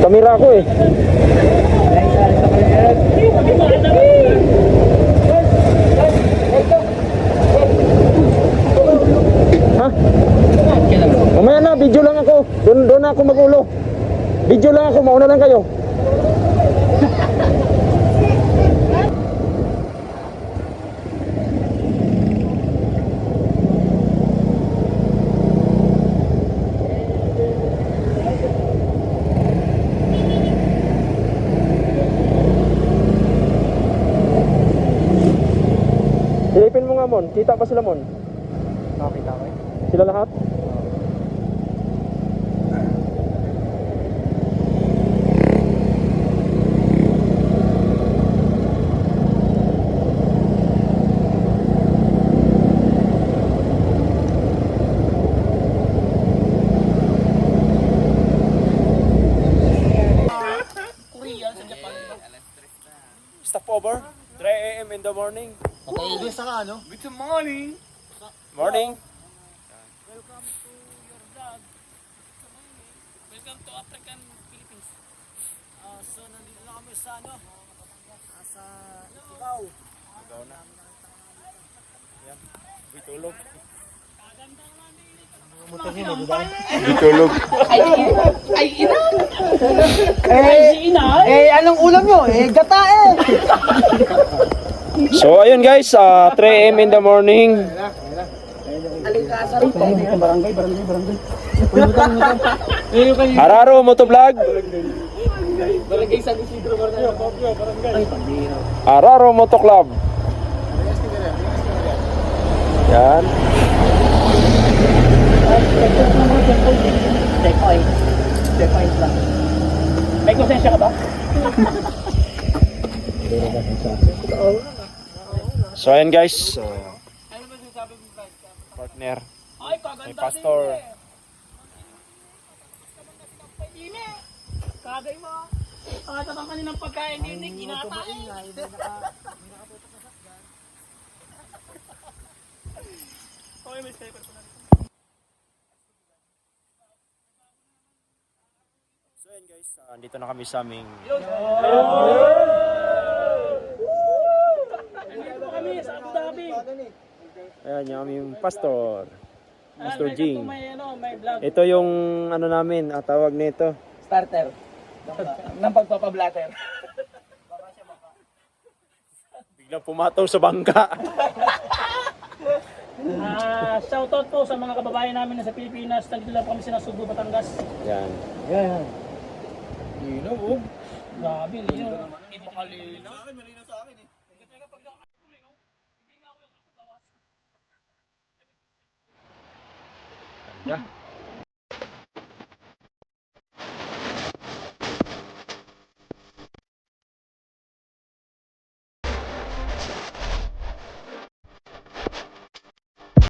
Kamera ako eh. Ha? Mamaya na, video lang ako. Doon na ako magulo. Video lang ako, mauna lang kayo. Silipin mo nga, Mon. Kita pa sila, Mon? Nakita ko eh. Sila lahat? Stop over. 3 AM in the morning. Okay, English saka ano? Good morning. Morning. Welcome to your vlog. Welcome to African Philippines. So nandito na kami sa ano? Sa Ikaw. Ikaw na. Yan. Bitulog. Bitulog. Anong ulam nyo? Gata eh! So ayun guys, 3 AM in the morning. Araro Motovlog. Araro Moto Club. Yan. Checkpoint lang. May konsensya ka ba? So ayan guys, partner, Ay, may kaganda pastor. Kagay mo. Tatang kaninang pagkain din, ginata eh. Okay, may stepper pa na. So ayan guys, andito na kami sa aming Dito kami sa Abu Dhabi. ayan yung aming pastor, Pastor Jing. May vlog. Ito yung ano namin, tawag nito. Starter. Ng pagpapablatter. Biglang pumatong sa bangka. Shoutout po sa mga kababayan namin na sa Pilipinas. Nandito lang kami sa Subo, Batangas. Yan. Yan. Grabe, lino. Iba kalino. Yeah.